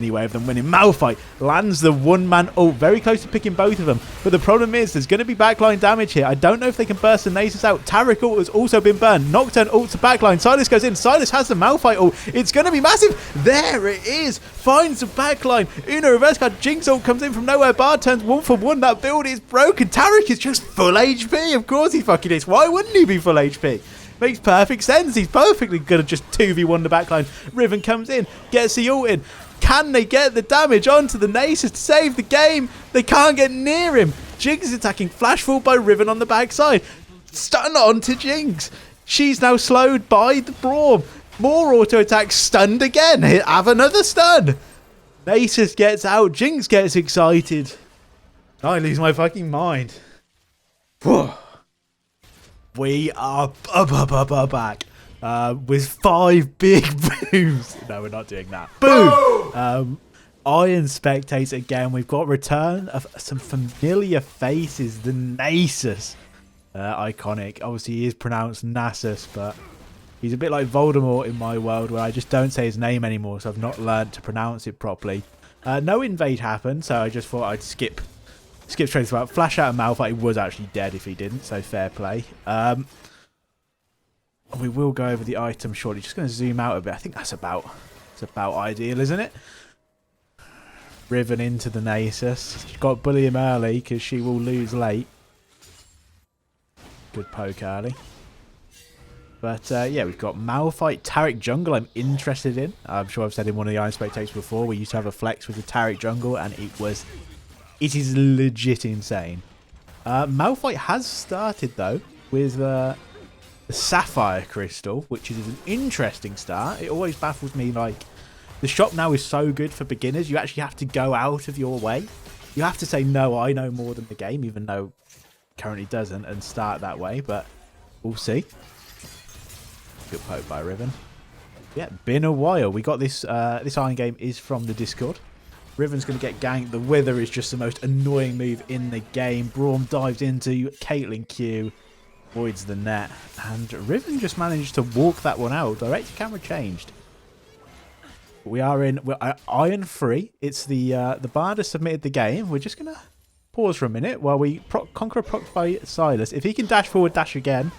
any way of them winning. Malphite lands the one-man ult, very close to picking both of them. But the problem is there's going to be backline damage here. I don't know if they can burst the Nasus out. Taric ult has also been burned. Nocturne ult to backline. Silas goes in. Silas has the Malphite ult. It's going to be massive. There it is. Finds the backline. Uno reverse card. Jinx ult comes in from nowhere. Bard turns 1-for-1. That build is broken. Taric is just full HP. Of course he fucking is. Why wouldn't he be full HP? Makes perfect sense. He's perfectly going to just 2v1 the backline. Riven comes in. Gets the ult in. Can they get the damage onto the Nasus to save the game? They can't get near him. Jinx is attacking. Flash fall by Riven on the backside. Stun onto Jinx. She's now slowed by the Braum. More auto attacks. Stunned again. Have another stun. Nasus gets out. Jinx gets excited. I lose my fucking mind. We are back. With 5 big booms. No, we're not doing that. Boom! Iron Spectates again. We've got return of some familiar faces. The Nasus. Iconic. Obviously, he is pronounced Nasus, but he's a bit like Voldemort in my world where I just don't say his name anymore, so I've not learned to pronounce it properly. No invade happened, so I just thought I'd skip straight to that. Flash out of Malphite. He was actually dead if he didn't, so fair play. We will go over the item shortly. Just going to zoom out a bit. I think that's about ideal, isn't it? Riven into the Nasus. She's got to bully him early because she will lose late. Good poke early. But yeah, we've got Malphite Taric jungle I'm interested in. I'm sure I've said in one of the Iron Spectates before, we used to have a flex with the Taric jungle and it is legit insane. Malphite has started though with the Sapphire Crystal, which is an interesting start. It always baffles me, like, the shop now is so good for beginners. You actually have to go out of your way. You have to say, no, I know more than the game, even though it currently doesn't, and start that way, but we'll see. Good poke by Riven. Yeah, been a while. We got this, this Iron game is from the Discord. Riven's going to get ganked. The Wither is just the most annoying move in the game. Braum dives into Caitlyn Q. Voids the net, and Riven just managed to walk that one out. Direct camera changed. We're iron free. It's the Bard has submitted the game. We're just gonna pause for a minute while we conquer a proc by Silas. If he can dash forward, dash again.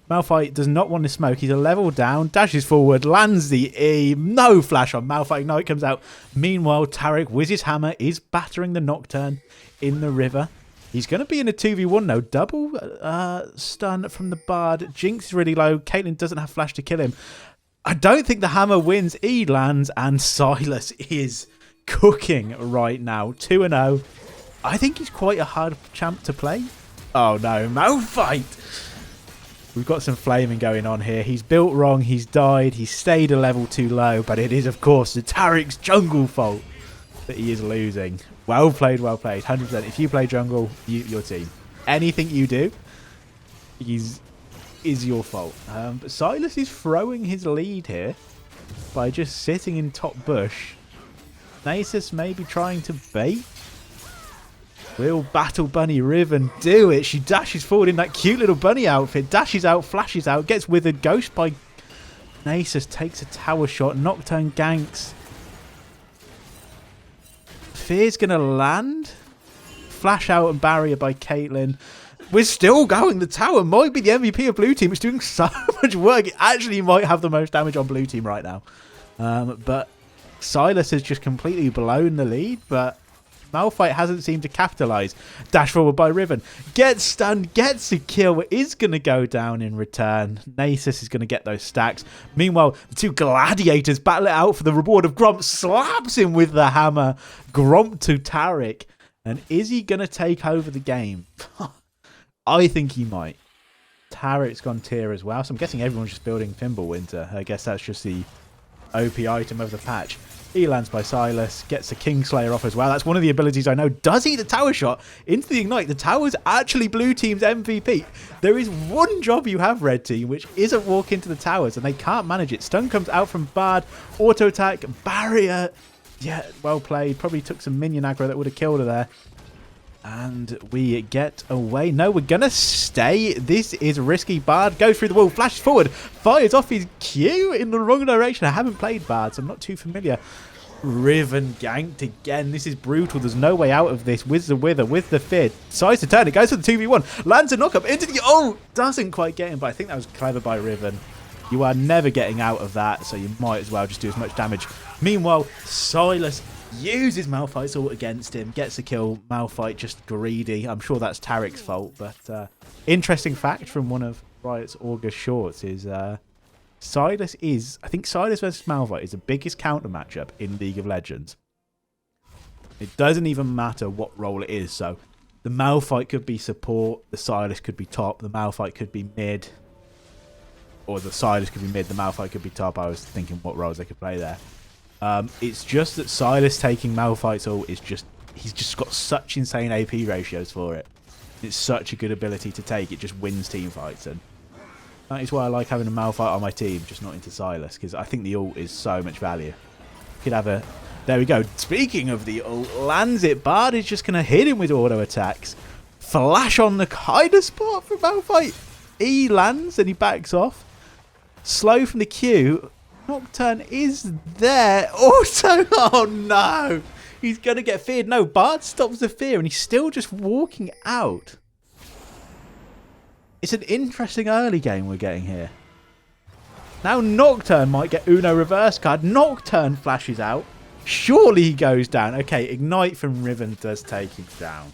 Malphite does not want to smoke. He's a level down. Dashes forward, lands the E. No flash on Malphite. Ignite comes out. Meanwhile, Taric with his hammer is battering the Nocturne in the river. He's going to be in a 2v1 now. Double stun from the Bard. Jinx is really low. Caitlyn doesn't have flash to kill him. I don't think the hammer wins. E lands, and Silas is cooking right now. 2-0. I think he's quite a hard champ to play. Oh no, Malphite! We've got some flaming going on here. He's built wrong. He's died. He's stayed a level too low. But it is, of course, the Taric's jungle fault that he is losing. Well played, well played. 100%. If you play jungle, your team. Anything you do is your fault. But Silas is throwing his lead here by just sitting in top bush. Nasus maybe trying to bait. Will Battle Bunny Riven do it? She dashes forward in that cute little bunny outfit. Dashes out, flashes out, gets withered. Ghost by Nasus takes a tower shot. Nocturne ganks. Fear's going to land. Flash out and barrier by Caitlyn. We're still going. The tower might be the MVP of blue team. It's doing so much work. It actually might have the most damage on blue team right now. But Silas has just completely blown the lead. But Malphite hasn't seemed to capitalise. Dash forward by Riven. Gets stunned. Gets a kill. Is going to go down in return. Nasus is going to get those stacks. Meanwhile, the two gladiators battle it out for the reward of Gromp. Slaps him with the hammer. Gromp to Taric. And is he going to take over the game? I think he might. Taric's gone tier as well. So I'm guessing everyone's just building Fimbulwinter. I guess that's just the OP item of the patch. He lands by Silas. Gets the Kingslayer off as well. That's one of the abilities I know. Does eat the tower shot into the Ignite. The tower's actually blue team's MVP. There is one job you have, red team, which isn't walk into the towers. And they can't manage it. Stun comes out from Bard. Auto attack. Barrier. Yeah, well played. Probably took some minion aggro that would have killed her there. And we get away. No, we're going to stay. This is risky. Bard goes through the wall, flashes forward, fires off his Q in the wrong direction. I haven't played Bard, so I'm not too familiar. Riven ganked again. This is brutal. There's no way out of this. With the wither, with the fear. Decides to turn. It goes for the 2v1. Lands a knockup into the... Oh! Doesn't quite get him, but I think that was clever by Riven. You are never getting out of that, so you might as well just do as much damage. Meanwhile, Silas uses Malphite's ult against him. Gets a kill. Malphite just greedy. I'm sure that's Taric's fault, but interesting fact from one of Riot's August shorts is... Silas is, I think Silas versus Malphite is the biggest counter matchup in League of Legends. It doesn't even matter what role it is. So the Malphite could be support, the Silas could be top, the Malphite could be mid, or the Silas could be mid, the Malphite could be top. I was thinking what roles they could play there. It's just that Silas taking Malphite's ult is just, he's just got such insane AP ratios for it. It's such a good ability to take. It just wins team fights, and that is why I like having a Malphite on my team, just not into Silas, because I think the ult is so much value. Could have a... There we go. Speaking of the ult, lands it. Bard is just going to hit him with auto attacks. Flash on the kind of spot for Malphite. He lands and he backs off. Slow from the Q. Nocturne is there. Auto. Oh no. He's going to get feared. No, Bard stops the fear and he's still just walking out. It's an interesting early game we're getting here. Now Nocturne might get Uno reverse card. Nocturne flashes out. Surely he goes down. Okay, Ignite from Riven does take him down.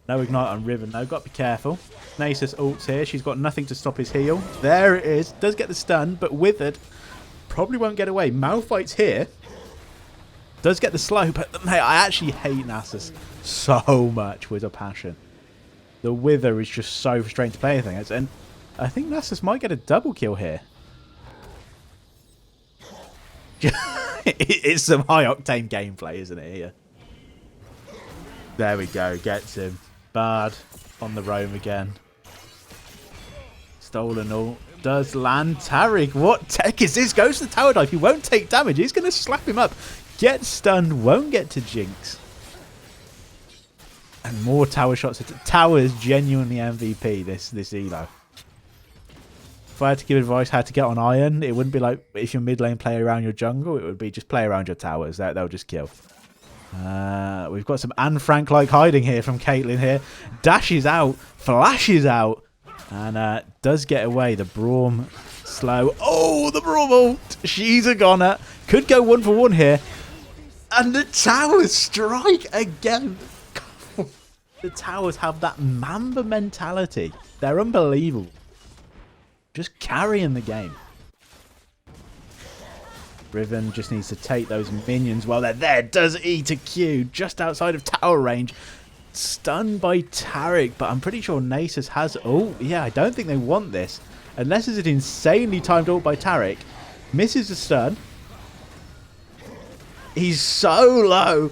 No Ignite on Riven though. Got to be careful. Nasus ults here. She's got nothing to stop his heal. There it is. Does get the stun, but Withered probably won't get away. Malphite's here. Does get the slow, but mate, I actually hate Nasus so much with a passion. The Wither is just so frustrating to play anything. And I think Nasus might get a double kill here. It's some high octane gameplay, isn't it, here? There we go. Gets him. Bard on the roam again. Stolen ult. Does land Taric. What tech is this? Goes to the tower dive. He won't take damage. He's going to slap him up. Gets stunned. Won't get to Jinx. And more tower shots. Tower is genuinely MVP, this elo. If I had to give advice how to get on Iron, it wouldn't be like if your mid lane play around your jungle. It would be just play around your towers. They'll just kill. We've got some Anne Frank-like hiding here from Caitlyn here. Dashes out. Flashes out. And does get away. The Braum slow. Oh, the Braum ult. She's a goner. Could go 1-for-1 here. And the towers strike again. The towers have that Mamba mentality. They're unbelievable. Just carrying the game. Riven just needs to take those minions while they're there. Does eat a Q just outside of tower range. Stunned by Taric, but I'm pretty sure Nasus has... Oh, yeah, I don't think they want this. Unless it's an insanely timed ult by Taric. Misses the stun. He's so low.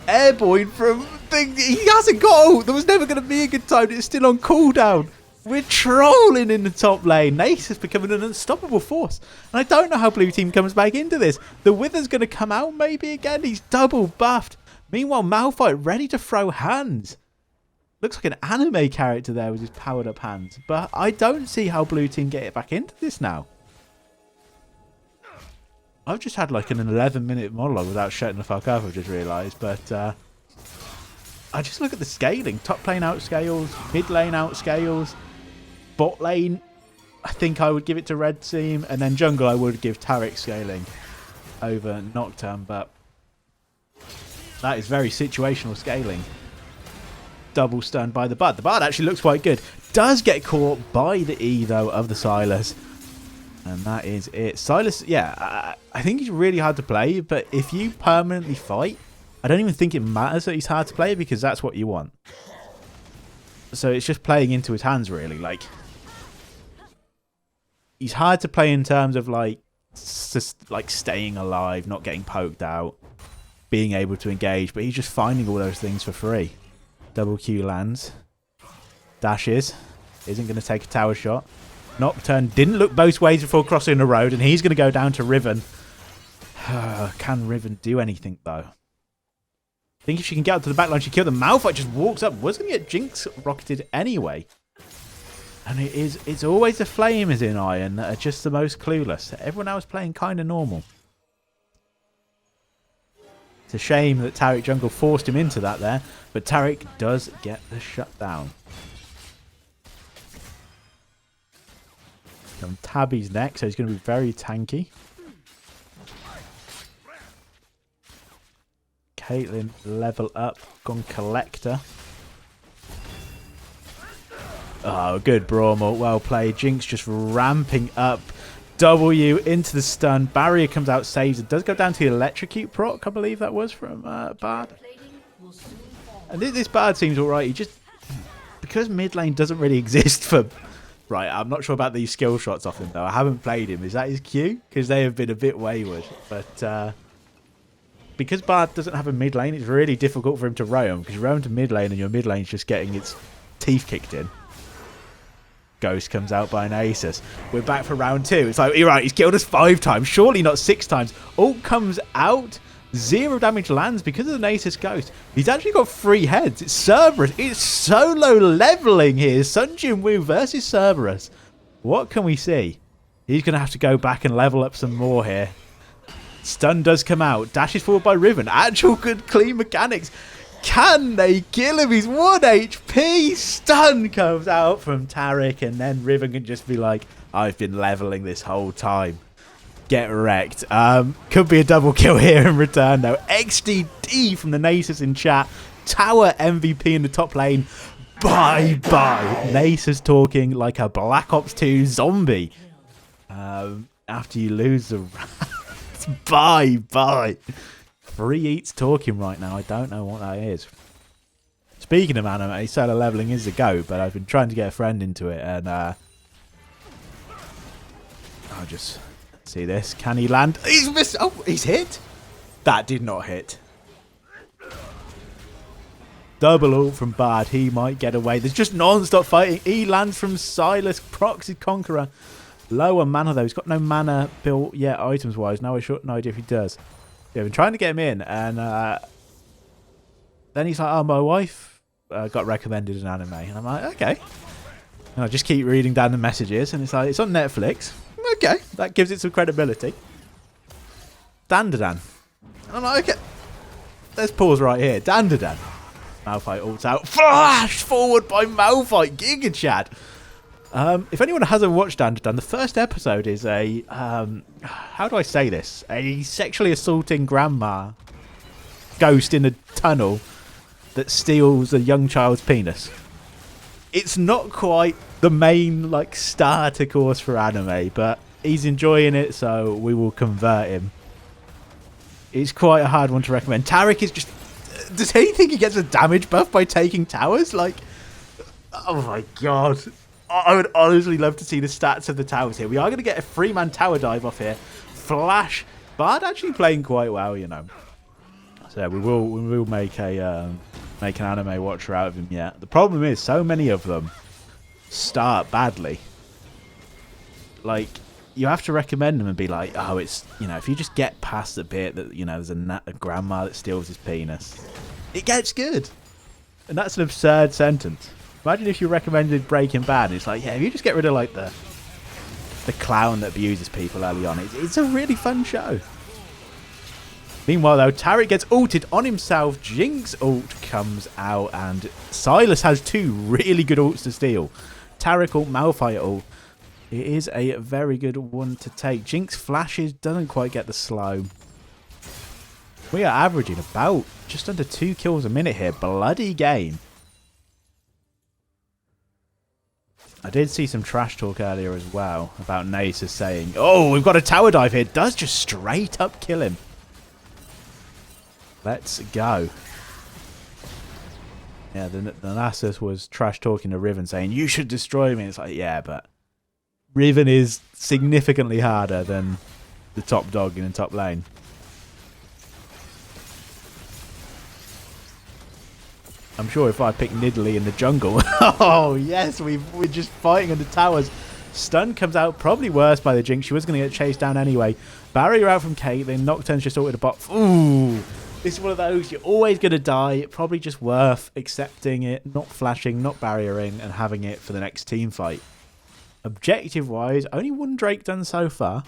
Airborne from... He hasn't got ult. There was never going to be a good time. It's still on cooldown. We're trolling in the top lane. Nasus is becoming an unstoppable force. And I don't know how blue team comes back into this. The Wither's going to come out maybe again. He's double buffed. Meanwhile, Malphite ready to throw hands. Looks like an anime character there with his powered up hands. But I don't see how blue team get it back into this now. I've just had like an 11-minute monologue without shutting the fuck up, I've just realised. But I just look at the scaling. Top lane outscales, mid lane outscales, bot lane, I think I would give it to red team. And then jungle, I would give Taric scaling over Nocturne. But that is very situational scaling. Double stunned by the Bard. The Bard actually looks quite good. Does get caught by the E, though, of the Silas. And that is it. Silas, yeah, I think he's really hard to play. But if you permanently fight, I don't even think it matters that he's hard to play because that's what you want. So it's just playing into his hands, really. Like, he's hard to play in terms of, like staying alive, not getting poked out, being able to engage. But he's just finding all those things for free. Double Q lands. Dashes. Isn't going to take a tower shot. Nocturne didn't look both ways before crossing the road, and he's going to go down to Riven. Can Riven do anything, though? I think if she can get up to the backline, she killed the Malphite. Just walks up. Was going to get Jinx rocketed anyway. And it's always the flamers in Iron that are just the most clueless. Everyone else playing kind of normal. a shame that Taric jungle forced him into that there, but Taric does get the shutdown. Tabby's next, so he's going to be very tanky. Caitlyn level up, gone collector. Oh, good Brawmel, well played. Jinx just ramping up. W into the stun. Barrier comes out, saves it. Does go down to the electrocute proc, I believe that was from Bard. And this Bard seems alright. He just, because mid lane doesn't really exist for... Right, I'm not sure about these skill shots off him though. I haven't played him. Is that his Q? Because they have been a bit wayward. But because Bard doesn't have a mid lane, it's really difficult for him to roam. Because you roam to mid lane and your mid lane's just getting its teeth kicked in. Ghost comes out by an Asus. We're back for round 2. It's like, you're right, he's killed us 5 times. Surely not 6 times. Ult comes out. 0 damage lands because of the Asus Ghost. He's actually got 3 heads. It's Cerberus. It's solo leveling here. Sun Jin Woo versus Cerberus. What can we see? He's going to have to go back and level up some more here. Stun does come out. Dashes forward by Riven. Actual good clean mechanics. Can they kill him? He's 1 HP. Stun comes out from Taric, and then Riven can just be like, I've been leveling this whole time. Get wrecked. Could be a double kill here in return, though. XDD from the Nasus in chat. Tower MVP in the top lane. Bye-bye. Nasus talking like a Black Ops 2 zombie. After you lose the round. Bye-bye. Free Eats talking right now. I don't know what that is. Speaking of anime, solo leveling is a go, but I've been trying to get a friend into it, and I'll just see this. Can he land? He's missed. Oh, he's hit. That did not hit. Double ult from Bard. He might get away. There's just non-stop fighting. He lands from Silas. Proxy Conqueror. Lower mana, though. He's got no mana built yet, items-wise. No idea if he does. Yeah, I've been trying to get him in, and then he's like, oh, my wife got recommended an anime. And I'm like, okay. And I just keep reading down the messages, and it's like, it's on Netflix. Okay, that gives it some credibility. Dandadan. And I'm like, okay. Let's pause right here. Dandadan. Malphite ults out. Flash forward by Malphite. Giga Chad. If anyone hasn't watched Dandadan, the first episode is a, how do I say this? A sexually assaulting grandma ghost in a tunnel that steals a young child's penis. It's not quite the main, like, starter course for anime, but he's enjoying it, so we will convert him. It's quite a hard one to recommend. Taric is just... Does he think he gets a damage buff by taking towers? Like, oh my god. I would honestly love to see the stats of the towers here. We are going to get a 3-man tower dive off here. Flash. Bard actually playing quite well, you know. So yeah, we will make an anime watcher out of him yet. The problem is, so many of them start badly. Like, you have to recommend them and be like, oh, it's, you know, if you just get past the bit that, you know, there's a grandma that steals his penis, it gets good. And that's an absurd sentence. Imagine if you recommended Breaking Bad. It's like, yeah, if you just get rid of, like, the clown that abuses people early on, it's a really fun show. Meanwhile, though, Taric gets ulted on himself. Jinx ult comes out, and Silas has 2 really good ults to steal. Taric ult, Malphite ult. It is a very good one to take. Jinx flashes, doesn't quite get the slow. We are averaging about just under 2 kills a minute here. Bloody game. I did see some trash talk earlier as well about Nasus saying, oh, we've got a tower dive here. Does just straight up kill him. Let's go. Yeah, the Nasus was trash talking to Riven saying, you should destroy me. It's like, yeah, but Riven is significantly harder than the top dog in the top lane. I'm sure if I pick Nidalee in the jungle... oh, yes, we're just fighting on the towers. Stun comes out, probably worse by the Jinx. She was going to get chased down anyway. Barrier out from Caitlyn. Nocturne's just ulted a bot. Ooh, this is one of those, you're always going to die. Probably just worth accepting it, not flashing, not barriering, and having it for the next team fight. Objective-wise, only 1 Drake done so far.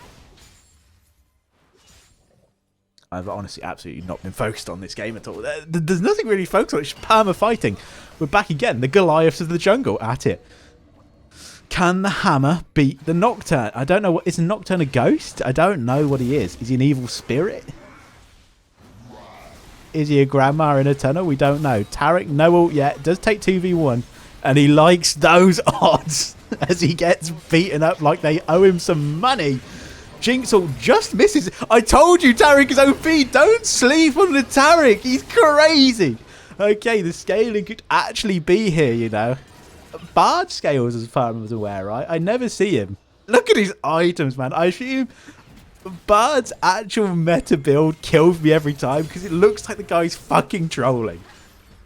I've honestly absolutely not been focused on this game at all. There's nothing really focused on. It's just perma fighting. We're back again. The Goliaths of the jungle at it. Can the hammer beat the Nocturne? I don't know. What is a Nocturne a ghost? I don't know what he is. Is he an evil spirit? Is he a grandma in a tunnel? We don't know. Taric, no ult yet. Does take 2v1. And he likes those odds as he gets beaten up like they owe him some money. Jinx ult just misses. I told you Taric is OP. Don't sleep on the Taric. He's crazy. Okay, the scaling could actually be here, you know. Bard scales as far as I was aware, right? I never see him. Look at his items, man. I assume Bard's actual meta build kills me every time because it looks like the guy's fucking trolling.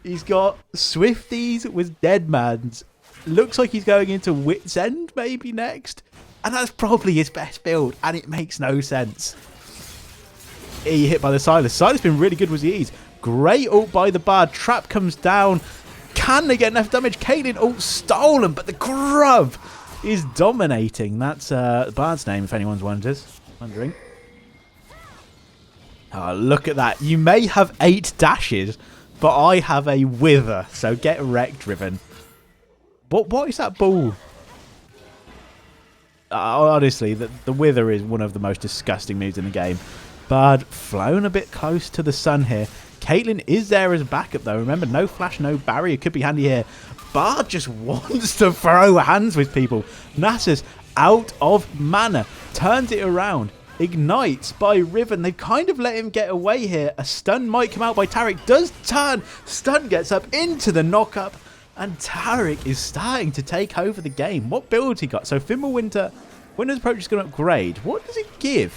He's got Swifties with Deadmans. Looks like he's going into Wit's End maybe next. And that's probably his best build. And it makes no sense. He hit by the Silas. Silas been really good with the ease. Great ult by the Bard. Trap comes down. Can they get enough damage? Caitlyn ult stolen. But the Grub is dominating. That's Bard's name if anyone's wondering. Oh, look at that. You may have 8 dashes. But I have a wither, so get wrecked, Riven. What is that ball? Honestly, the wither is one of the most disgusting moves in the game. Bard flown a bit close to the sun here. Caitlyn is there as a backup, though. Remember, no flash, no barrier. Could be handy here. Bard just wants to throw hands with people. Nasus out of mana. Turns it around. Ignites by Riven. They've kind of let him get away here. A stun might come out by Taric. Does turn. Stun gets up into the knock-up. And Taric is starting to take over the game. What build he got? So Fimbulwinter's approach is going to upgrade. What does it give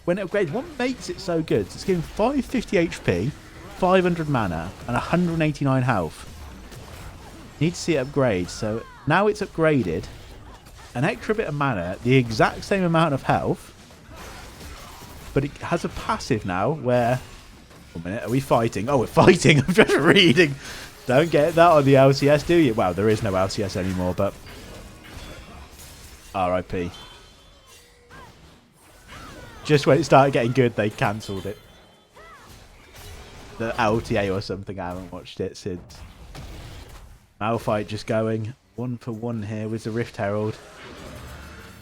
when it upgrades? What makes it so good? It's giving 550 HP, 500 mana, and 189 health. Need to see it upgrade. So now it's upgraded. An extra bit of mana, the exact same amount of health. But it has a passive now where... 1 minute, are we fighting? Oh, we're fighting. I'm just reading. Don't get that on the LCS, do you? Well, there is no LCS anymore, but... RIP. Just when it started getting good, they cancelled it. The LTA or something, I haven't watched it since. Malphite just going 1 for 1 here with the Rift Herald.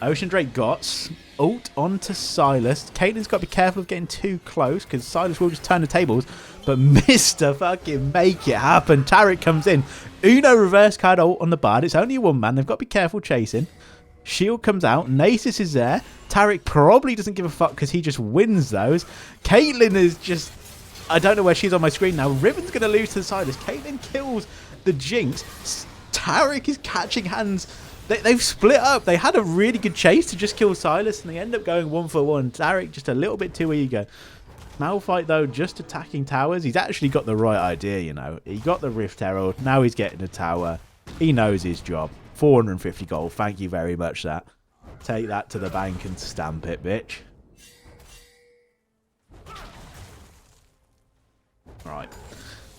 Ocean Drake got ult onto Silas. Caitlyn's got to be careful of getting too close because Silas will just turn the tables. But Mr. fucking make it happen. Taric comes in. Uno reverse card ult on the Bard. It's only a 1-man. They've got to be careful chasing. Shield comes out. Nasus is there. Taric probably doesn't give a fuck because he just wins those. Caitlyn is just... I don't know where she's on my screen now. Riven's going to lose to the Silas. Caitlyn kills the Jinx. Taric is catching hands... They've split up. They had a really good chase to just kill Silas, and they end up going 1 for 1. Taric just a little bit too eager. Malphite, though, just attacking towers. He's actually got the right idea, you know. He got the Rift Herald. Now he's getting a tower. He knows his job. 450 gold. Thank you very much, that. Take that to the bank and stamp it, bitch. Right.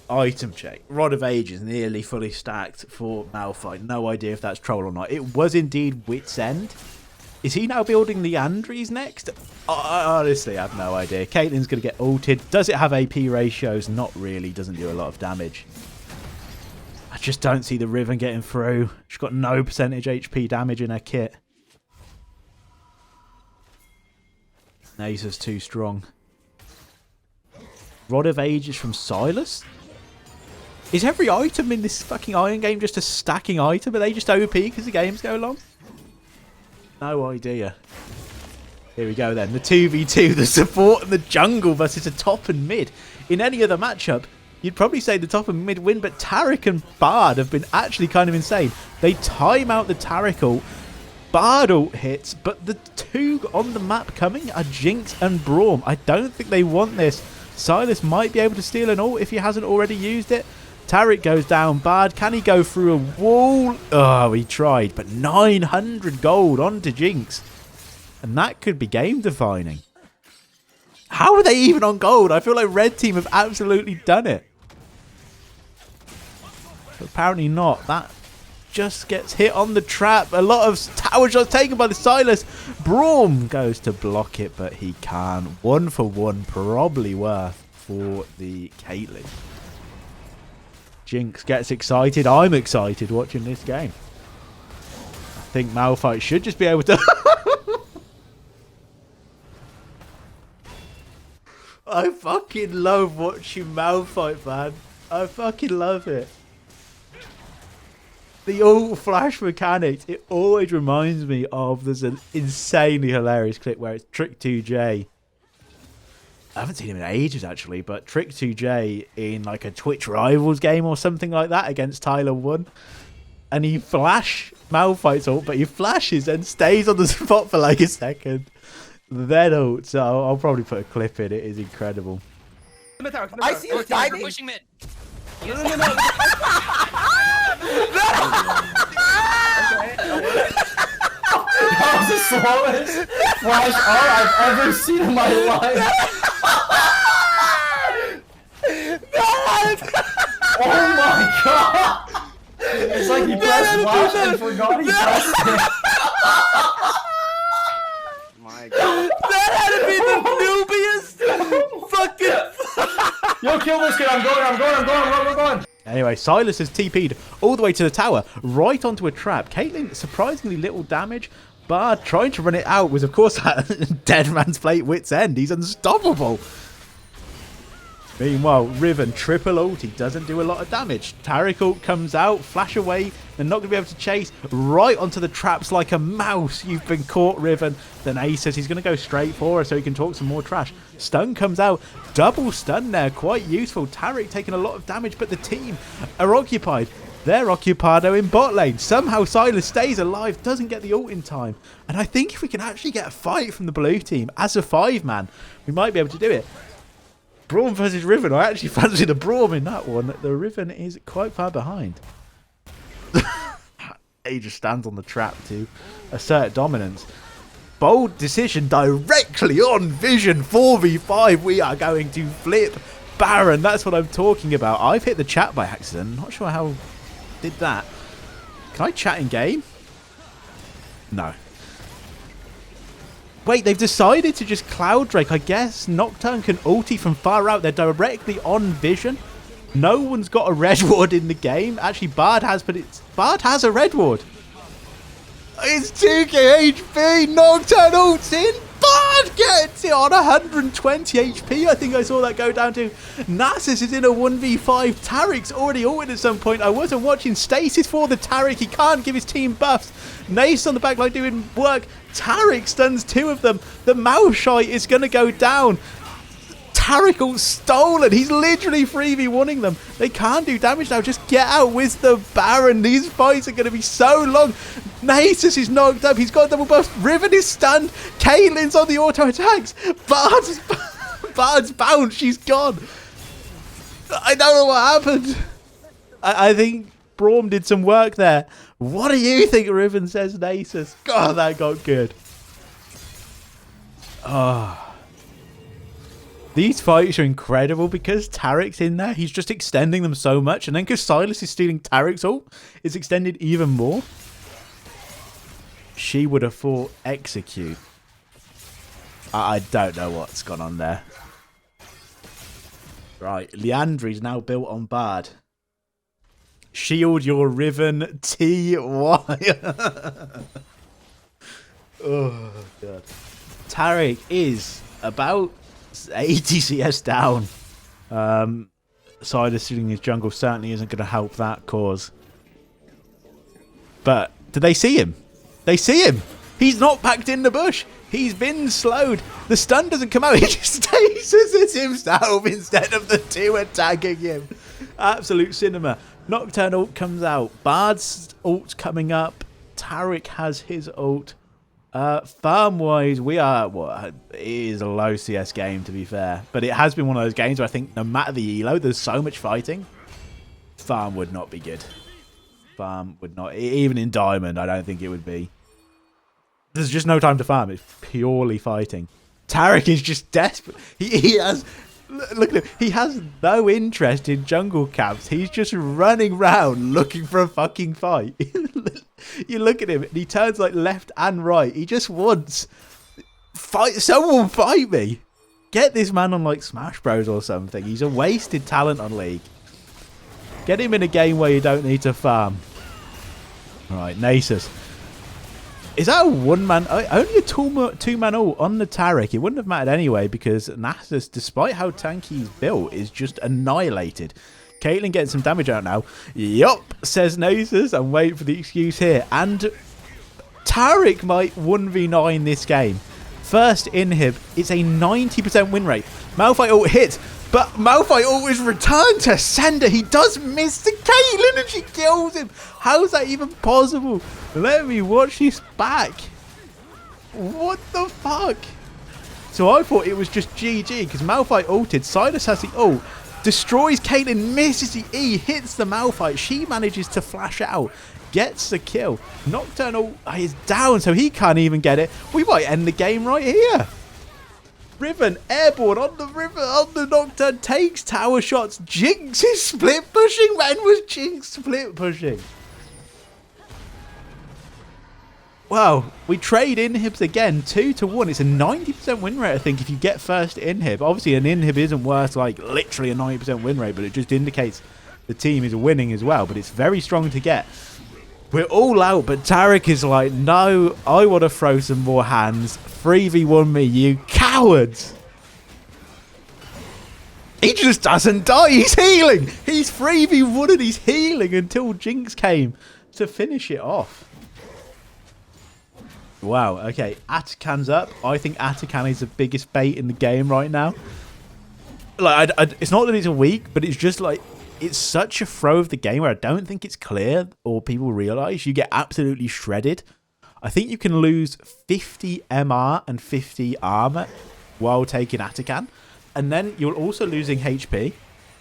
Item check. Rod of Ages nearly fully stacked for Malphite. No idea if that's troll or not. It was indeed Wit's End. Is he now building the Andries next? I honestly have no idea. Caitlyn's going to get ulted. Does it have AP ratios? Not really. Doesn't do a lot of damage. I just don't see the Riven getting through. She's got no percentage HP damage in her kit. Nasus too strong. Rod of Ages from Silas? Is every item in this fucking Iron game just a stacking item? Are they just OP because the games go long? No idea. Here we go then. The 2v2, the support and the jungle versus the top and mid. In any other matchup, you'd probably say the top and mid win, but Taric and Bard have been actually kind of insane. They time out the Taric ult. Bard ult hits, but the two on the map coming are Jinx and Braum. I don't think they want this. Silas might be able to steal an ult if he hasn't already used it. Taric goes down. Bard, can he go through a wall? Oh, he tried, but 900 gold onto Jinx. And that could be game defining. How are they even on gold? I feel like Red Team have absolutely done it. But apparently not. That just gets hit on the trap. A lot of tower shots taken by the Silas. Braum goes to block it, but he can't. 1 for 1, probably worth for the Caitlyn. Jinx gets excited. I'm excited watching this game. I think Malphite should just be able to... I fucking love watching Malphite, man. I fucking love it. The ult flash mechanics, it always reminds me of, there's an insanely hilarious clip where it's Trick2J. I haven't seen him in ages, actually, but Trick2J in like a Twitch Rivals game or something like that against Tyler 1. And he flash Malphite's ult, but he flashes and stays on the spot for like a second. Then ult, so I'll probably put a clip in. It is incredible. I see you diving. Pushing mid. No. Okay. That was the slowest flash art I've ever seen in my life. Oh my god! It's like he pressed flash and forgot he pressed it. My god. That had to be the noobiest fucking... Yo, kill this kid. I'm going. Anyway, Silas has TP'd all the way to the tower, right onto a trap. Caitlyn, surprisingly little damage. Bard trying to run it out was, of course, at Dead Man's Plate Wit's End. He's unstoppable. Meanwhile, Riven, triple ult. He doesn't do a lot of damage. Taric ult comes out, flash away. They're not going to be able to chase right onto the traps like a mouse. You've been caught, Riven. Then Ace says he's going to go straight for her so he can talk some more trash. Stun comes out. Double stun there. Quite useful. Taric taking a lot of damage, but the team are occupied. They're occupado in bot lane. Somehow Silas stays alive, doesn't get the ult in time. And I think if we can actually get a fight from the blue team as a 5-man, we might be able to do it. Braum versus Riven. I actually fancy the Braum in that one. The Riven is quite far behind. He just stands on the trap to assert dominance. Bold decision directly on Vision 4v5. We are going to flip Baron. That's what I'm talking about. I've hit the chat by accident. Not sure how I did that. Can I chat in game? No. Wait, they've decided to just Cloud Drake. I guess Nocturne can ulti from far out. They're directly on Vision. No one's got a red ward in the game. Actually, Bard has, but Bard has a red ward. It's 2k HP. Nocturne ults in. Bard gets it on 120 HP. I think I saw that go down to. Nasus is in a 1v5. Taric's already ulted at some point. I wasn't watching. Stasis for the Taric. He can't give his team buffs. Nace on the back line doing work. Taric stuns 2 of them. The Malphite is going to go down. Taric ult stolen. He's literally 3v1ing them. They can't do damage now. Just get out with the Baron. These fights are going to be so long. Nasus is knocked up. He's got double buffs. Riven is stunned. Caitlyn's on the auto attacks. Bard's bounced. She's gone. I don't know what happened. I think Braum did some work there. What do you think, Riven, says Nasus? God, that got good. Oh. These fights are incredible because Taric's in there. He's just extending them so much. And then because Silas is stealing Taric's ult, it's extended even more. She would have fought Execute. I don't know what's gone on there. Right, Liandry's now built on Bard. Shield your Riven TY. Oh, God. Taric is about 80 CS down. Silas shooting his jungle certainly isn't going to help that cause. But do they see him? They see him. He's not packed in the bush. He's been slowed. The stun doesn't come out. He just stasis himself instead of the 2 attacking him. Absolute cinema. Nocturne ult comes out. Bard's ult coming up. Taric has his ult. Farm-wise, we are... Well, it is a low CS game, to be fair. But it has been one of those games where I think no matter the elo, there's so much fighting. Farm would not be good. Farm would not... Even in Diamond, I don't think it would be. There's just no time to farm. It's purely fighting. Taric is just desperate. He has Look at him. He has no interest in jungle camps. He's just running around looking for a fucking fight. You look at him and he turns like left and right. He just wants fight. Someone fight me. Get this man on like Smash Bros or something. He's a wasted talent on League. Get him in a game where you don't need to farm. All right, Nasus. Is that a one-man? Only a two-man ult on the Taric. It wouldn't have mattered anyway because Nasus, despite how tanky he's built, is just annihilated. Caitlyn getting some damage out now. Yup, says Nasus. I'm waiting for the excuse here. And Taric might 1v9 this game. First inhib, it's a 90% win rate. Malphite ult hits, but Malphite ult is returned to sender. He does miss the Caitlyn and she kills him. How's that even possible? Let me watch this back. What the fuck? So I thought it was just GG because Malphite ulted. Silas has the ult. Destroys Caitlyn, misses the E, hits the Malphite. She manages to flash out. Gets the kill. Nocturnal is down, so he can't even get it. We might end the game right here. Riven airborne on the river, on the Nocturne, takes tower shots. Jinx is split pushing. When was Jinx split pushing? Wow, we trade inhibs again, 2-1. It's a 90% win rate, I think, if you get first inhib. Obviously, an inhib isn't worth, like, literally a 90% win rate, but it just indicates the team is winning as well. But it's very strong to get. We're all out, but Taric is like, no, I want to throw some more hands. 3v1 me, you cowards. He just doesn't die. He's healing. He's 3v1 and he's healing until Jinx came to finish it off. Wow, okay. Atakhan's up. I think Atakhan is the biggest bait in the game right now. Like, it's not that it's a weak, but it's just like, it's such a throw of the game where I don't think it's clear or people realise. You get absolutely shredded. I think you can lose 50 MR and 50 armor while taking Atakhan. And then you're also losing HP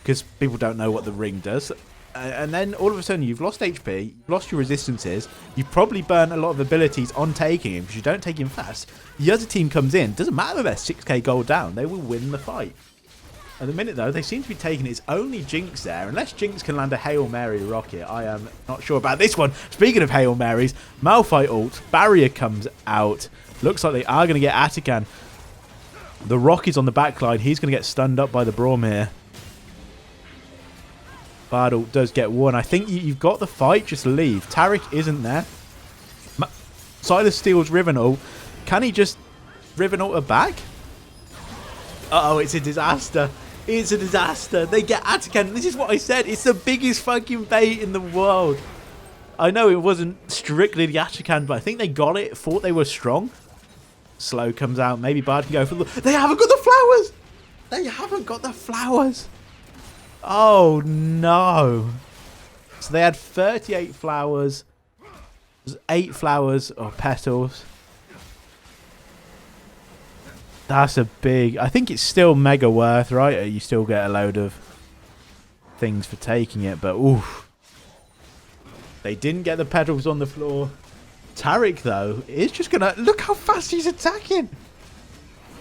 because people don't know what the ring does. And then all of a sudden you've lost HP, you've lost your resistances, you've probably burnt a lot of abilities on taking him because you don't take him fast. The other team comes in, doesn't matter they're 6k gold down, they will win the fight. At the minute though, they seem to be taking it's only Jinx there. Unless Jinx can land a Hail Mary rocket, I am not sure about this one. Speaking of Hail Marys, Malphite ult, barrier comes out. Looks like they are going to get Atakhan. The Rock is on the back line, he's going to get stunned up by the Braum here. Bard ult does get one. I think you've got the fight, just leave. Taric isn't there. Silas steals Riven ult. Can he just Riven ult her back? Uh-oh, it's a disaster. It's a disaster. They get Atakhan. This is what I said. It's the biggest fucking bait in the world. I know it wasn't strictly the Atakhan, but I think they got it. Thought they were strong. Slow comes out. Maybe Bard can go for the... They haven't got the flowers. They haven't got the flowers. Oh, no. So they had 38 flowers. There's 8 flowers or petals. That's a big... I think it's still mega worth, right? You still get a load of things for taking it, but oof. They didn't get the petals on the floor. Taric, though, is just going to... Look how fast he's attacking.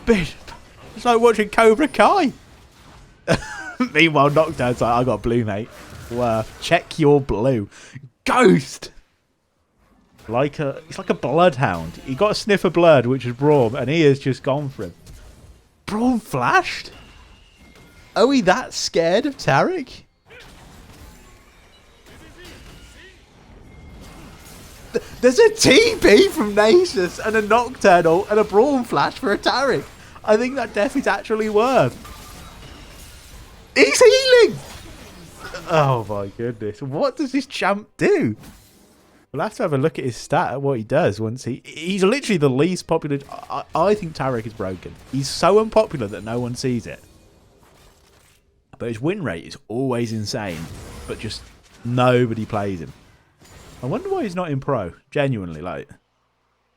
It's like watching Cobra Kai. Meanwhile, Nocturne's like, I got blue, mate. Worth. Check your blue. Ghost! It's like a bloodhound. He got a sniff of blood, which is Braum, and he has just gone for him. Braum flashed? Are we that scared of Taric? There's a TP from Nasus and a Nocturnal and a Braum flash for a Taric. I think that death is actually worth. He's healing! Oh my goodness. What does this champ do? We'll have to have a look at his stat, at what he does once he's literally the least popular. I think Taric is broken. He's so unpopular that no one sees it. But his win rate is always insane. But just nobody plays him. I wonder why he's not in pro. Genuinely, like,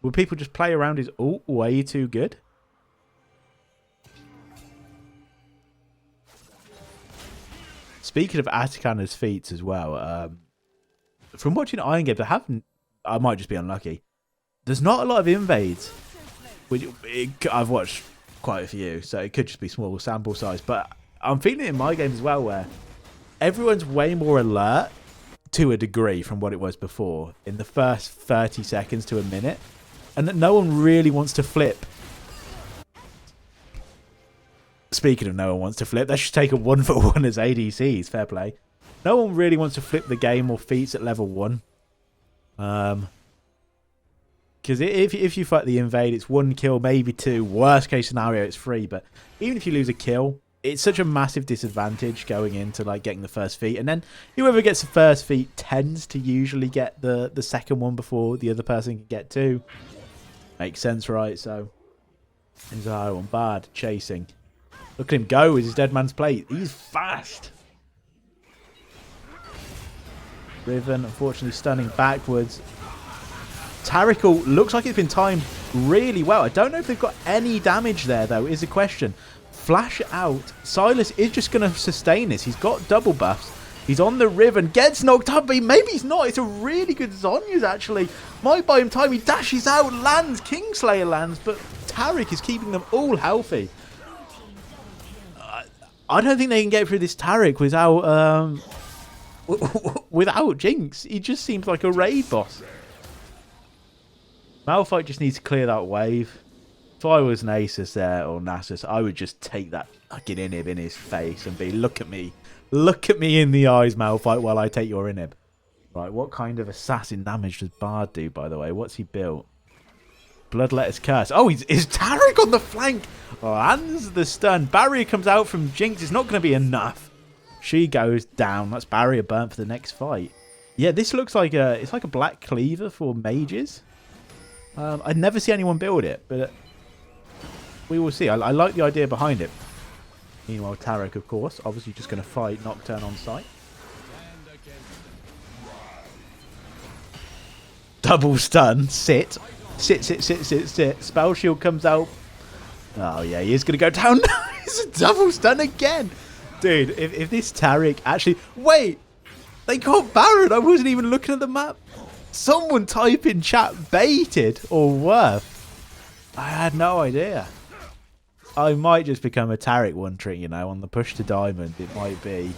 will people just play around his ult way too good? Speaking of Atakhan's feats as well, from watching Iron Games, I might just be unlucky. There's not a lot of invades, which I've watched quite a few, so it could just be small sample size. But I'm feeling it in my games as well, where everyone's way more alert to a degree from what it was before in the first 30 seconds to a minute, and that no one really wants to flip. Speaking of no one wants to flip, let's just take a 1-for-1 as ADCs. Fair play. No one really wants to flip the game or feats at level 1. Because if you fight the invade, it's 1 kill, maybe 2. Worst case scenario, it's 3. But even if you lose a kill, it's such a massive disadvantage going into like getting the first feat. And then whoever gets the first feat tends to usually get the second one before the other person can get 2. Makes sense, right? So, Zyro on Bard chasing. Look at him go with his dead man's plate. He's fast. Riven, unfortunately, stunning backwards. Taric looks like it's been timed really well. I don't know if they've got any damage there, though, is the question. Flash out. Silas is just going to sustain this. He's got double buffs. He's on the Riven. Gets knocked up, but maybe he's not. It's a really good Zhonya's, actually. Might buy him time. He dashes out, lands. Kingslayer lands, but Taric is keeping them all healthy. I don't think they can get through this Taric without without Jinx. He just seems like a raid boss. Malphite just needs to clear that wave. If I was Nasus there or Nasus, I would just take that fucking inhib in his face and be, look at me in the eyes, Malphite, while I take your inhib. Right, what kind of assassin damage does Bard do, by the way? What's he built? Bloodletter's Curse. Oh, is Taric on the flank? Lands the stun. Barrier comes out from Jinx. It's not going to be enough. She goes down. That's barrier burnt for the next fight. Yeah, this looks like it's like a black cleaver for mages. I'd never see anyone build it, but we will see. I like the idea behind it. Meanwhile, Taric, of course, obviously just going to fight Nocturne on sight. Double stun. Sit. Sit. Spell shield comes out. Oh, yeah, he is going to go down. It's a double stun again. Dude, if this Taric actually... Wait! They got Baron. I wasn't even looking at the map. Someone type in chat baited or worth. I had no idea. I might just become a Taric one trick, you know, on the push to diamond. It might be.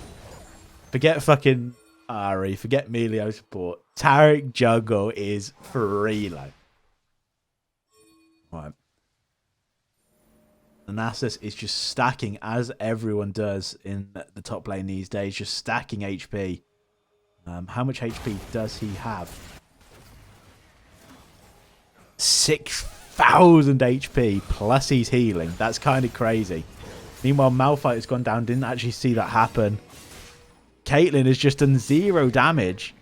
Forget fucking Ari. Forget Melio support. Taric jungle is free, like. Right. The Nasus is just stacking, as everyone does in the top lane these days, just stacking HP. How much HP does he have? 6,000 HP, plus he's healing. That's kind of crazy. Meanwhile, Malphite has gone down, didn't actually see that happen. Caitlyn has just done 0 damage.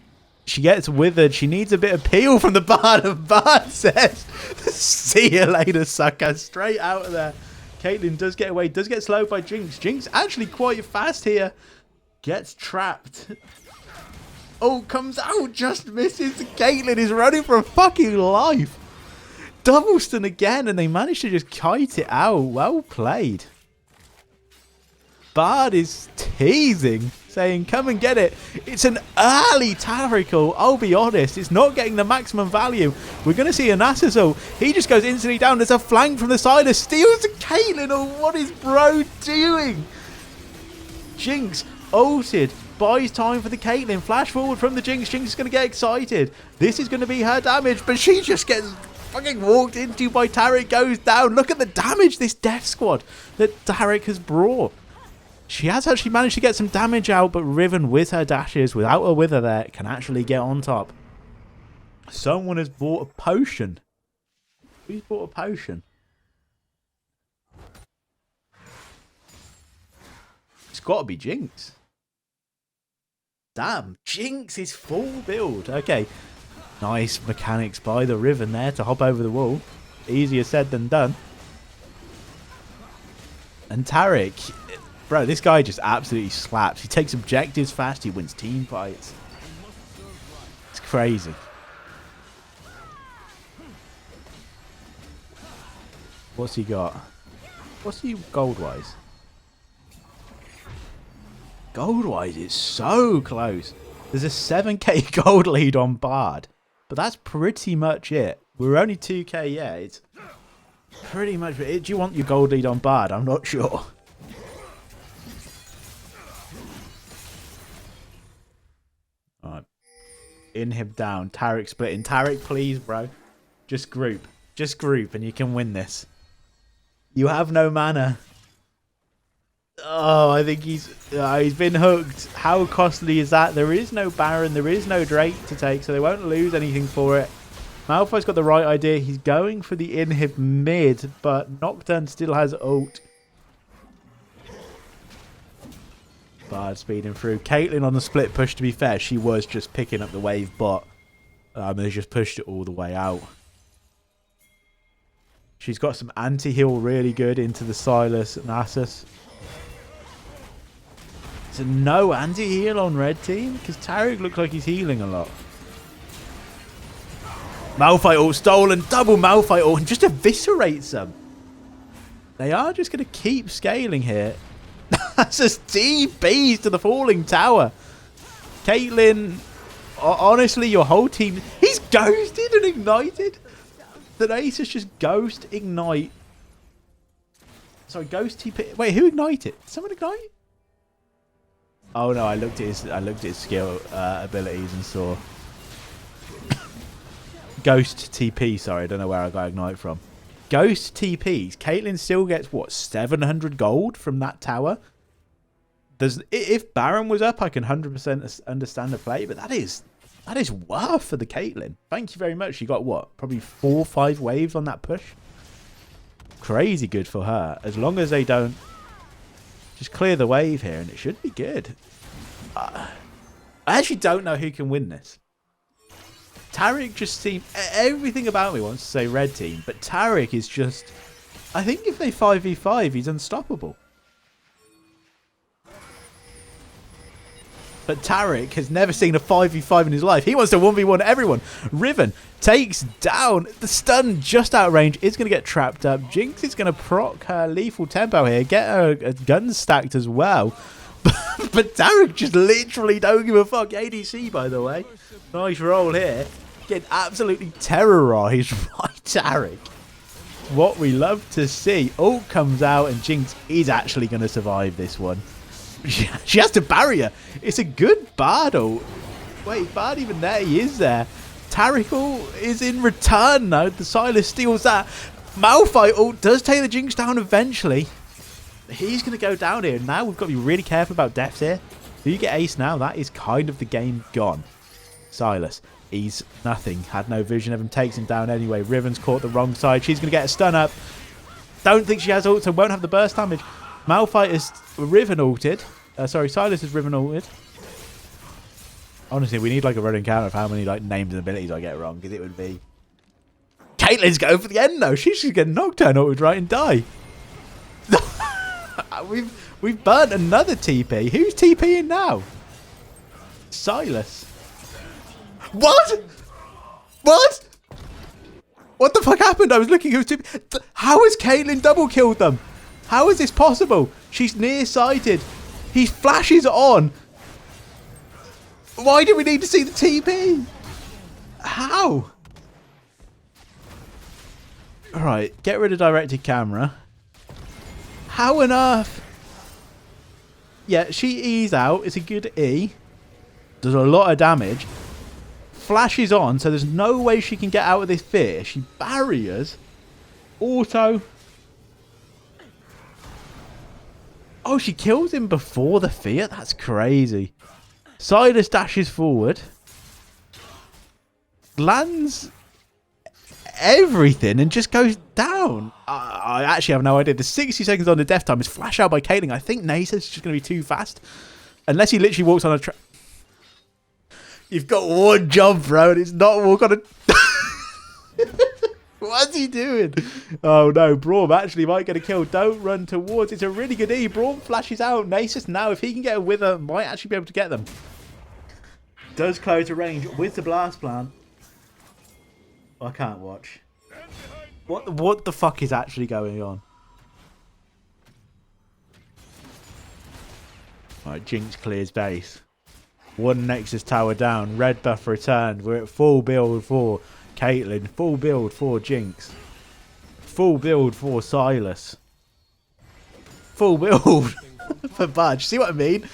She gets withered. She needs a bit of peel from the Bard, and Bard says, see you later, sucker. Straight out of there. Caitlyn does get away, does get slowed by Jinx. Jinx actually quite fast here. Gets trapped. Oh, comes out, just misses. Caitlyn is running for a fucking life. Double stun again, and they managed to just kite it out. Well played. Bard is teasing, saying, come and get it. It's an early Taric. I'll be honest, it's not getting the maximum value. We're going to see an Nasus. He just goes instantly down. There's a flank from the side. Steals the Caitlyn. Oh, what is bro doing? Jinx ulted. Buys time for the Caitlyn. Flash forward from the Jinx. Jinx is going to get excited. This is going to be her damage, but she just gets fucking walked into by Taric. Goes down. Look at the damage this death squad that Taric has brought. She has actually managed to get some damage out, but Riven with her dashes, without a wither there, can actually get on top. Someone has bought a potion. Who's bought a potion? It's got to be Jinx. Damn, Jinx is full build. Okay, nice mechanics by the Riven there to hop over the wall. Easier said than done. And Taric... Bro, this guy just absolutely slaps. He takes objectives fast. He wins team fights. It's crazy. What's he got? What's he gold-wise? Gold-wise, it's so close. There's a 7k gold lead on Bard. But that's pretty much it. We're only 2k, yeah. It's pretty much it. Do you want your gold lead on Bard? I'm not sure. Inhib down. Taric splitting. Taric, please, bro. Just group. Just group and you can win this. You have no mana. Oh, I think he's been hooked. How costly is that? There is no Baron. There is no Drake to take, so they won't lose anything for it. Malphite's got the right idea. He's going for the inhib mid, but Nocturne still has ult. Bard speeding through. Caitlyn on the split push, to be fair. She was just picking up the wave, but they just pushed it all the way out. She's got some anti-heal really good into the Silas and Asus. So no anti-heal on red team? Because Taric looks like he's healing a lot. Malphite ult stolen. Double Malphite ult and just eviscerates them. They are just going to keep scaling here. That's just TPs to the falling tower. Caitlyn, honestly, your whole team... He's ghosted and ignited. The Asus just ghost ignite. Sorry, ghost TP. Wait, who ignited? Did someone ignite? Oh no, I looked at his skill abilities and saw ghost TP. Sorry, I don't know where I got ignite from. Ghost TPs. Caitlyn still gets what, 700 gold from that tower. If Baron was up, I can 100% understand the play, but that is worth for the Caitlyn. Thank you very much. She got what, probably 4 or 5 waves on that push. Crazy good for her. As long as they don't just clear the wave here, and it should be good. I actually don't know who can win this. Taric just seems... Everything about me wants to say red team, but Taric is just... I think if they 5v5, he's unstoppable. But Taric has never seen a 5v5 in his life. He wants to 1v1 everyone. Riven takes down. The stun just out of range is going to get trapped up. Jinx is going to proc her lethal tempo here. Get her gun stacked as well. But Taric just literally don't give a fuck. ADC, by the way. Nice roll here. Getting absolutely terrorized by Taric. What we love to see. Ult comes out and Jinx is actually going to survive this one. She has to barrier. It's a good Bard ult. Wait, Bard even there? He is there. Taric ult is in return though. The Silas steals that. Malphite ult does take the Jinx down eventually. He's going to go down here. Now we've got to be really careful about deaths here. If you get ace now, that is kind of the game gone. Silas, he's nothing. Had no vision of him. Takes him down anyway. Riven's caught the wrong side. She's going to get a stun up. Don't think she has ult, so won't have the burst damage. Malphite is Riven ulted. Sorry, Silas is Riven ulted. Honestly, we need like a running count of how many like names and abilities I get wrong, because it would be... Caitlyn's going for the end though. She should get Nocturne ulted right and die. We've burnt another TP. Who's TPing now? Silas. What? What? What the fuck happened? I was looking who's TP. How has Caitlyn double killed them? How is this possible? She's nearsighted. He flashes on. Why do we need to see the TP? How? Alright, get rid of directed camera. How on earth? Yeah, she E's out. It's a good E. Does a lot of damage. Flashes on, so there's no way she can get out of this fear. She barriers. Auto. Oh, she kills him before the fear? That's crazy. Silas dashes forward. Lands everything and just goes down. I actually have no idea. The 60 seconds on the death time is flash out by Caitlyn. I think Nasa's just going to be too fast. Unless he literally walks on a track. You've got one job, bro, and it's not walk on a... What's he doing? Oh no, Braum actually might get a kill. Don't run towards. It's a really good E. Braum flashes out. Nasus now, if he can get a wither, might actually be able to get them. Does close the range with the blast plant. I can't watch. What the fuck is actually going on? Alright, Jinx clears base. One Nexus tower down. Red buff returned. We're at full build for Caitlyn. Full build for Jinx. Full build for Silas. Full build for Budge. See what I mean?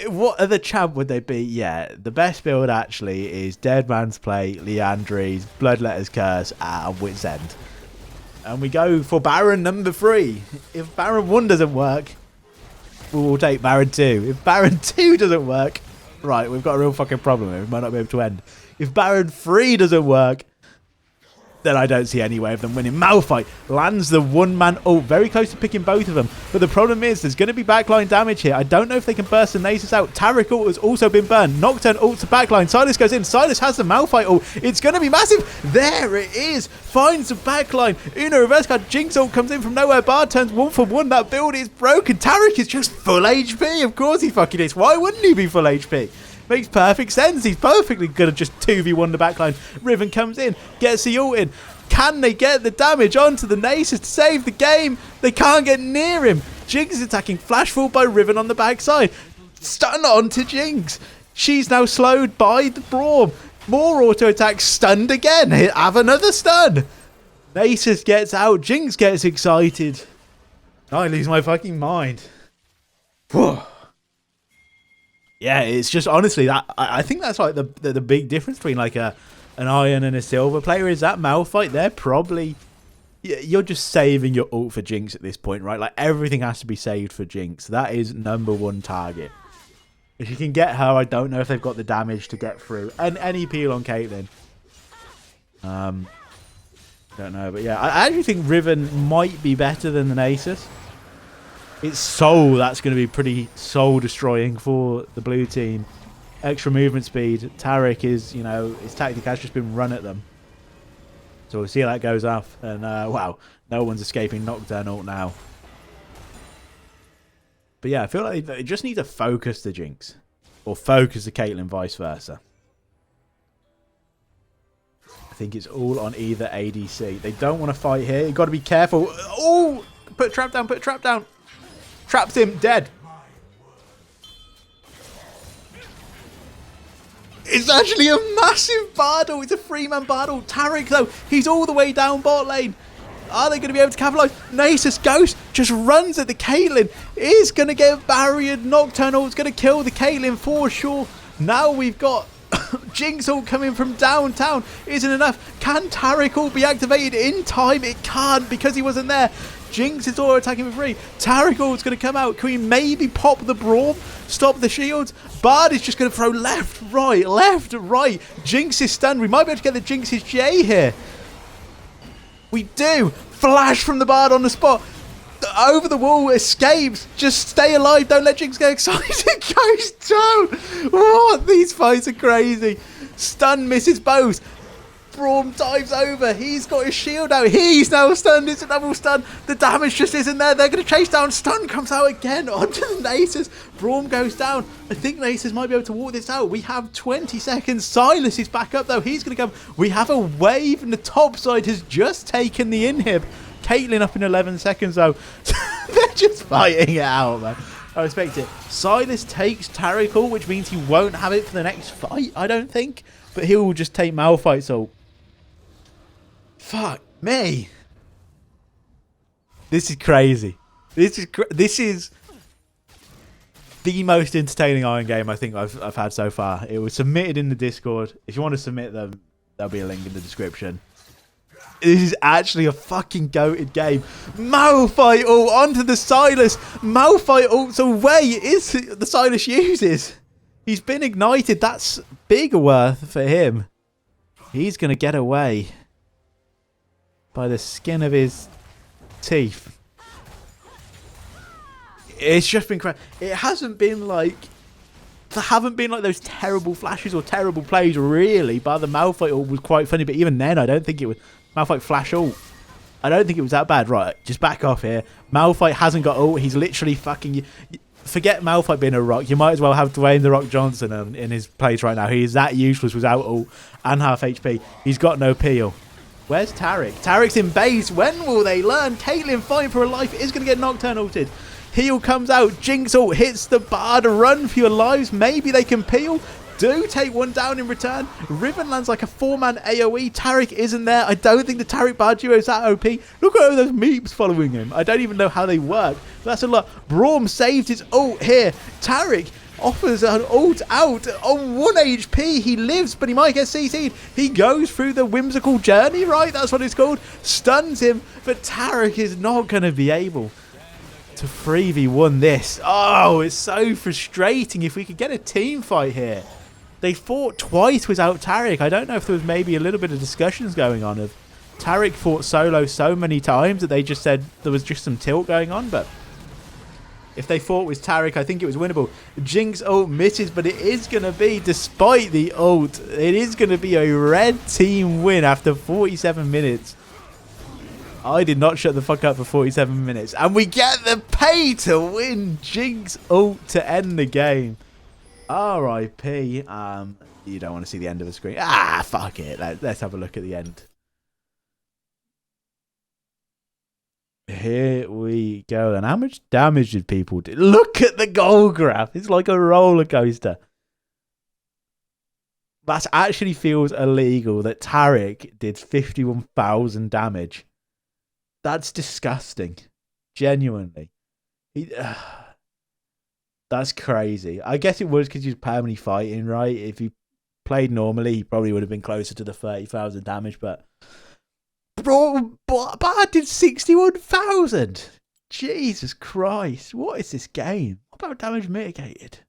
What other champ would they be? Yeah, the best build actually is Dead Man's Play, Leandri's, Bloodletter's Curse, and Wit's End. And we go for Baron number 3. If Baron 1 doesn't work, we will take Baron 2. If Baron 2 doesn't work, right, we've got a real fucking problem here. We might not be able to end. If Baron 3 doesn't work, then I don't see any way of them winning. Malphite lands the one-man ult, very close to picking both of them. But the problem is there's going to be backline damage here. I don't know if they can burst the Nasus out. Taric ult has also been burned. Nocturne ult to backline. Silas goes in. Silas has the Malphite ult. It's going to be massive. There it is. Finds the backline. Uno reverse card. Jinx ult comes in from nowhere. Bard turns 1 for 1. That build is broken. Taric is just full HP. Of course he fucking is. Why wouldn't he be full HP? Makes perfect sense. He's perfectly good at just 2v1 the backline. Riven comes in, gets the ult in. Can they get the damage onto the Nasus to save the game? They can't get near him. Jinx is attacking. Flash fall by Riven on the backside. Stun onto Jinx. She's now slowed by the Braum. More auto attacks. Stunned again. Have another stun. Nasus gets out. Jinx gets excited. I lose my fucking mind. Whew. Yeah, it's just honestly that I think that's like the big difference between like an iron and a silver player is that Malphite. They're probably you're just saving your ult for Jinx at this point, right? Like everything has to be saved for Jinx. That is #1 target. If you can get her, I don't know if they've got the damage to get through. And any peel on Caitlyn. Don't know, but yeah, I actually think Riven might be better than the Nasus. It's soul that's going to be pretty soul destroying for the blue team. Extra movement speed. Taric is, you know, his tactic has just been run at them. So we'll see how that goes off. And wow, no one's escaping Nocturne ult now. But yeah, I feel like they just need to focus the Jinx. Or focus the Caitlyn, vice versa. I think it's all on either ADC. They don't want to fight here. You've got to be careful. Oh! Put a trap down, put a trap down. Traps him, dead. It's actually a massive Bardle. It's a 3-man Bardle. Taric, though, he's all the way down bot lane. Are they going to be able to capitalize? Nasus Ghost just runs at the Caitlyn. Is going to get barriered. Nocturnal is going to kill the Caitlyn for sure. Now we've got Jinx ult coming from downtown. Isn't enough. Can Taric ult be activated in time? It can't because he wasn't there. Jinx is auto attacking for free. Taric ult's going to come out. Can we maybe pop the Braum? Stop the shields? Bard is just going to throw left, right. Jinx is stunned. We might be able to get the Jinx's J here. We do. Flash from the Bard on the spot. Over the wall, escapes. Just stay alive. Don't let Jinx get excited. Goes down. What? These fights are crazy. Stun misses both. Braum dives over. He's got his shield out. He's now stunned. It's a double stun. The damage just isn't there. They're going to chase down. Stun comes out again onto the Nasus. Braum goes down. I think Nasus might be able to walk this out. We have 20 seconds. Silas is back up, though. He's going to come. We have a wave, and the top side has just taken the inhib. Caitlyn up in 11 seconds, though. They're just fighting it out, man. I respect it. Silas takes Taric ult, which means he won't have it for the next fight, I don't think. But he will just take Malphite's ult. Fuck me. This is crazy. This is the most entertaining Iron game I think I've had so far. It was submitted in the Discord. If you want to submit them, there'll be a link in the description. This is actually a fucking goated game. Malphite ult onto the Silas. Malphite ult's away. It is the Silas uses. He's been ignited. That's big worth for him. He's going to get away by the skin of his teeth. It's just been crazy. It hasn't been like... There haven't been like those terrible flashes or terrible plays, really. But the Malphite ult was quite funny. But even then, I don't think it was... Malphite flash ult. I don't think it was that bad. Right, just back off here. Malphite hasn't got ult. He's literally fucking... Forget Malphite being a rock. You might as well have Dwayne The Rock Johnson in his place right now. He is that useless without ult and half HP. He's got no peel. Where's Taric? Taric's in base. When will they learn? Caitlyn fighting for her life is going to get Nocturne ulted. Heal comes out. Jinx ult hits the Bard. Run for your lives. Maybe they can peel. Do take one down in return. Riven lands like a 4-man AoE. Taric isn't there. I don't think the Taric Bard duo is that OP. Look at all those meeps following him. I don't even know how they work. But that's a lot. Braum saved his ult here. Taric offers an ult out on 1 HP. He lives, but he might get CC'd. He goes through the whimsical journey, right? That's what it's called. Stuns him, but Taric is not going to be able to 3v1 this. Oh, it's so frustrating. If we could get a team fight here. They fought twice without Taric. I don't know if there was maybe a little bit of discussions going on of Taric fought solo so many times that they just said there was just some tilt going on, but if they fought with Taric, I think it was winnable. Jinx ult misses, but it is going to be, despite the ult, it is going to be a red team win after 47 minutes. I did not shut the fuck up for 47 minutes. And we get the pay to win. Jinx ult to end the game. R.I.P. You don't want to see the end of the screen. Ah, fuck it. Let's have a look at the end. Here we go. And how much damage did people do? Look at the goal graph. It's like a roller coaster. That actually feels illegal that Taric did 51,000 damage. That's disgusting. Genuinely. That's crazy. I guess it was because he was permanently fighting, right? If he played normally, he probably would have been closer to the 30,000 damage, but bro, but I did 61,000. Jesus Christ. What is this game? What about damage mitigated?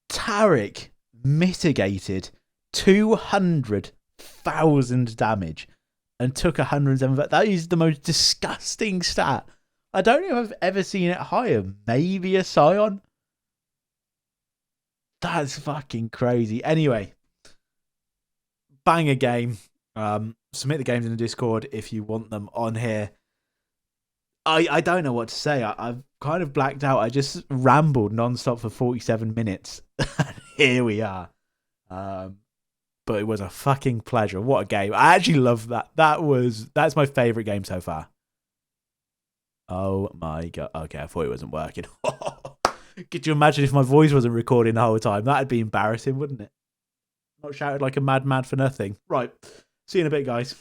Taric mitigated 200,000 damage and took 107. That is the most disgusting stat. I don't know if I've ever seen it higher. Maybe a Scion. That's fucking crazy. Anyway, bang a game. Submit the games in the Discord if you want them on here. I don't know what to say. I've kind of blacked out. I just rambled non-stop for 47 minutes. And here we are. But it was a fucking pleasure. What a game. I actually love that. That's my favourite game so far. Oh my god. Okay, I thought it wasn't working. Could you imagine if my voice wasn't recording the whole time? That'd be embarrassing, wouldn't it? Not shouted like a madman for nothing. Right. See you in a bit, guys.